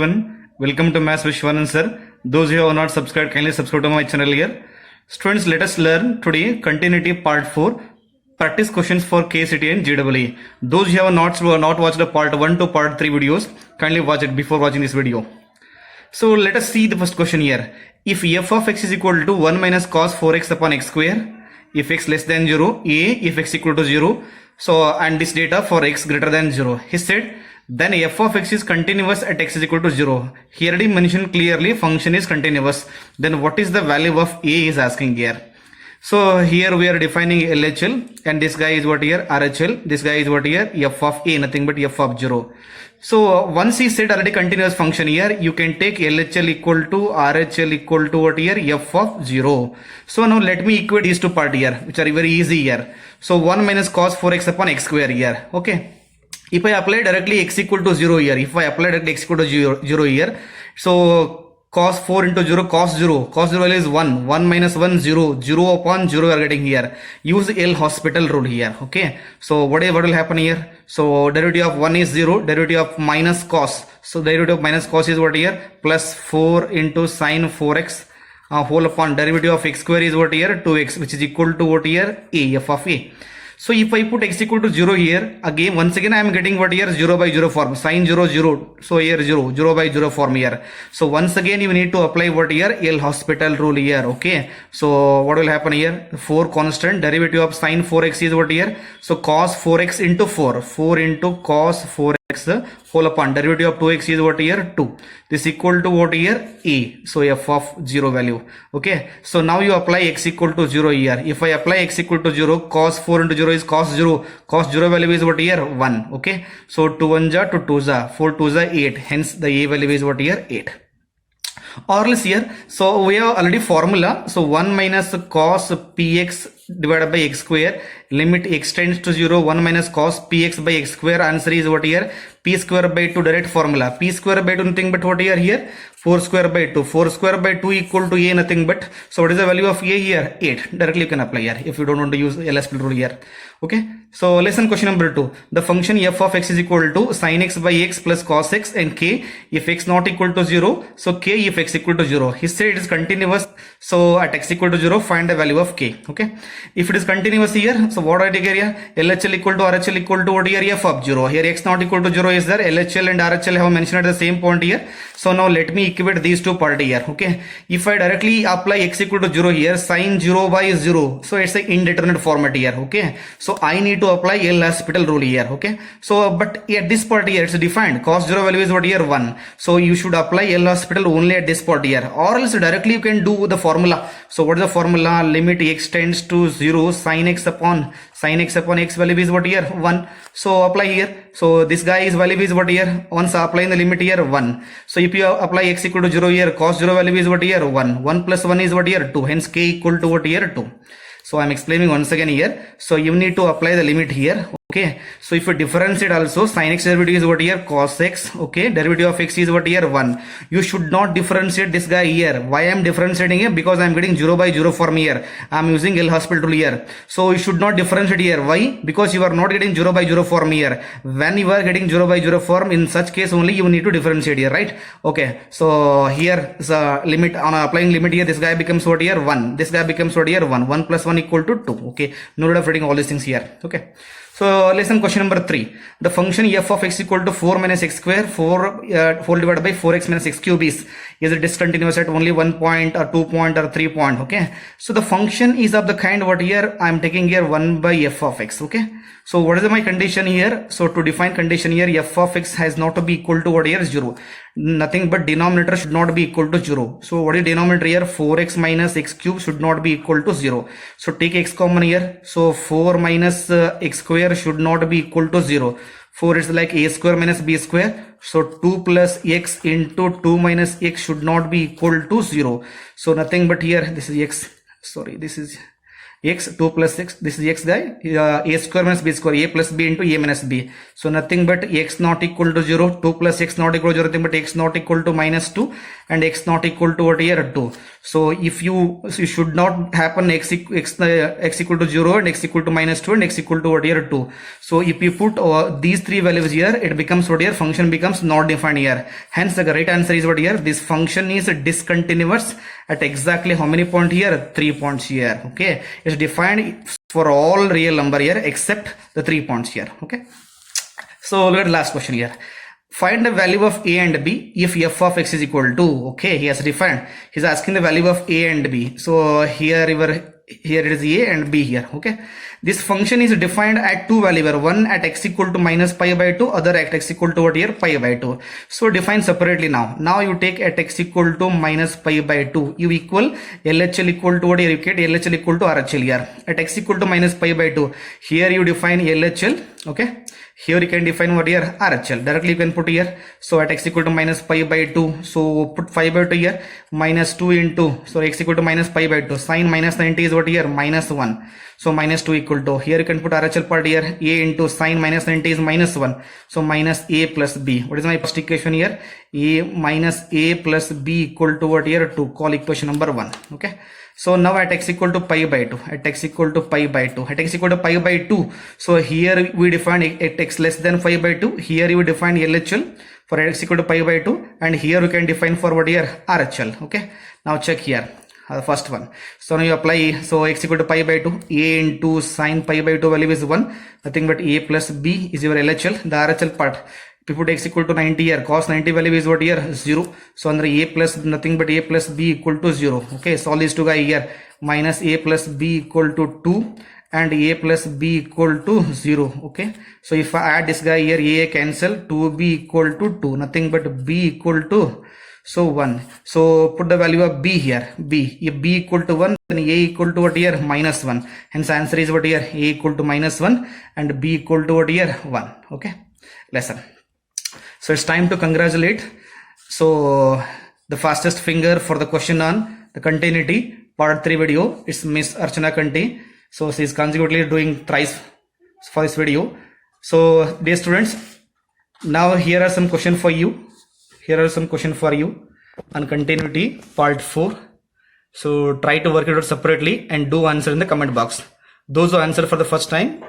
everyone. Welcome to Maths with Shivanand Sir. Those who have not subscribed, kindly subscribe to my channel here. Students, let us learn today continuity part 4. Practice questions for KCET and JEE. Those who have not watched the part 1 to part 3 videos, kindly watch it before watching this video. So let us see the first question here. If f of x is equal to 1 minus cos 4x upon x square, if x less than 0, a, if x equal to 0, so and this data for x greater than 0. He said, then f of x is continuous at x is equal to 0. Here he mentioned clearly function is continuous. Then what is the value of a is asking here. So here we are defining LHL and this guy is what here RHL. This guy is what here f of a, nothing but f of 0. So once he said already continuous function here, you can take LHL equal to RHL equal to what here f of 0. So now let me equate these two part here, which are very easy here. So 1 minus cos 4x upon x square here. Okay. If I apply directly x equal to 0 here, if I apply directly x equal to 0 here, so cos 4 into 0, cos 0 value is 1, 1 minus 1, 0, 0 upon 0 you are getting here. Use L hospital rule here, okay. So what will happen here? So derivative of 1 is 0, derivative of minus cos. So derivative of minus cos is what here? Plus 4 into sine 4x whole upon derivative of x square is what here? 2x, which is equal to what here? A, f of a. So if I put x equal to 0 here, again once again I am getting what here 0 by 0 form, sine 0 0, so here 0, 0 by 0 form here. So once again you need to apply what here L hospital rule here, okay. So what will happen here? 4 constant, derivative of sine 4x is what here? So cos 4x into 4 into cos 4x whole upon derivative of 2x is what here? 2. This equal to what here? A. So f of 0 value. Okay. So now you apply x equal to 0 here. If I apply x equal to 0, cos 4 into 0 is cos 0. Cos 0 value is what here? 1. Okay. So 2 1 ja to 2 ja. 4 2 ja 8. Hence the a value is what here? 8. Or else here, so we have already formula. So 1 minus cos px divided by x square, limit x tends to 0, 1 minus cos px by x square, answer is what here? P square by 2 direct formula. P square by 2 nothing but what here? 4 square by 2. 4 square by 2 equal to a nothing but, so what is the value of a here? 8. Directly you can apply here if you don't want to use LS rule here. Okay. So lesson question number 2. The function f of x is equal to sin x by x plus cos x and k if x not equal to 0. So k if x equal to 0. He said it is continuous. So at x equal to 0 find the value of k. Okay. If it is continuous here, so what I take here? LHL equal to RHL equal to what here? F of 0. Here x not equal to 0 is there. LHL and RHL have mentioned at the same point here. So now let me equate these two part here. Okay. If I directly apply x equal to 0 here, sin 0 by 0. So it's an indeterminate format here. Okay. So I need to apply L hospital rule here. Okay. So but at this part here it's defined. Cos 0 value is what here? 1. So you should apply L hospital only at this part here. Or else directly you can do the formula. So what is the formula? Limit x tends to 0, sin x upon x value is what here? 1. So apply here. So this guy is value is what here? Once applying the limit here 1. So if you apply x equal to 0 here, cos 0 value is what here? 1. 1 plus 1 is what here? 2. Hence k equal to what here? 2. So I am explaining once again here. So you need to apply the limit here. Okay. So if you differentiate also, sin x derivative is what here? Cos x. Okay. Derivative of x is what here? 1. You should not differentiate this guy here. Why I am differentiating here? Because I am getting 0 by 0 form here. I am using L hospital rule here. So you should not differentiate here. Why? Because you are not getting 0 by 0 form here. When you are getting 0 by 0 form, in such case only you need to differentiate here, right? Okay. So here the limit on applying limit here, this guy becomes what here? 1. This guy becomes what here? 1. 1 plus 1 equal to 2. Okay. No need of writing all these things here. Okay. So lesson question number 3. The function f of x equal to 4 minus x square 4 divided by 4x minus x cube is it discontinuous at only 1 point or 2 point or 3 point. Okay. So the function is of the kind what here I am taking here 1 by f of x. Okay. So what is my condition here? So to define condition here, f of x has not to be equal to what here? 0. Nothing but denominator should not be equal to 0. So what is denominator here? 4x minus x cube should not be equal to 0. So take x common here. So 4 minus x square should not be equal to 0. 4 is like a square minus b square. So 2 plus x into 2 minus x should not be equal to 0. So nothing but here, this is x. Sorry, this is x 2 plus x, this is x guy, a square minus b square, a plus b into a minus b. So nothing but x not equal to 0, 2 plus x not equal to 0, nothing but x not equal to minus 2 and x not equal to what here 2. So if you should not happen x equal to 0 and x equal to minus 2 and x equal to what here 2. So if you put these three values here, it becomes what here, function becomes not defined here. Hence the right answer is what here, this function is discontinuous at exactly how many points here, 3 points here. Okay, it's defined for all real number here except the 3 points here. Okay, so look at the last question here. Find the value of a and b if f of x is equal to, okay, he has defined, he's asking the value of a and b. So here it is a and b here. Okay, this function is defined at two values, one at x equal to minus pi by 2, other at x equal to what here, pi by 2. So define separately now you take at x equal to minus pi by 2, you equal LHL equal to what here, you get LHL equal to RHL here. At x equal to minus pi by 2, here you define LHL. Okay, here you can define what here, RHL. Directly you can put here. So at x equal to minus pi by 2, so put pi by 2 here, minus 2 into, so x equal to minus pi by 2, sine minus 90 is what here, minus 1. So minus 2 equal to, here you can put RHL part here, a into sine minus 90 is minus 1. So minus a plus b. What is my first equation here? A minus a plus b equal to what here, 2. Call equation number 1. Okay. So now at x equal to pi by 2, at x equal to pi by 2, at x equal to pi by 2. So here we define at x less than pi by 2. Here you define LHL for x equal to pi by 2, and here we can define for what here, RHL. Okay. Now check here. The first one. So now you apply, so x equal to pi by 2, a into sine pi by 2 value is 1, nothing but a plus b is your LHL. The RHL part, if you put x equal to 90 here, cos 90 value is what here, 0. So under a plus, nothing but a plus b equal to 0. Okay, so all these two guys here, minus a plus b equal to 2 and a plus b equal to 0. Okay, so if I add this guy here, a cancel, 2b equal to 2, nothing but b equal to, so 1. So put the value of b here, b. If b equal to 1, then a equal to what here, minus 1. Hence answer is what here, a equal to minus 1 and b equal to what here, 1. Okay, lesson. So it's time to congratulate. So the fastest finger for the question on the continuity part 3 video, it's Miss Archana Kanti. So she is consecutively doing thrice for this video. So dear students, now here are some questions for you. Here are some questions for you on continuity part 4. So try to work it out separately and do answer in the comment box. Those who answer for the first time,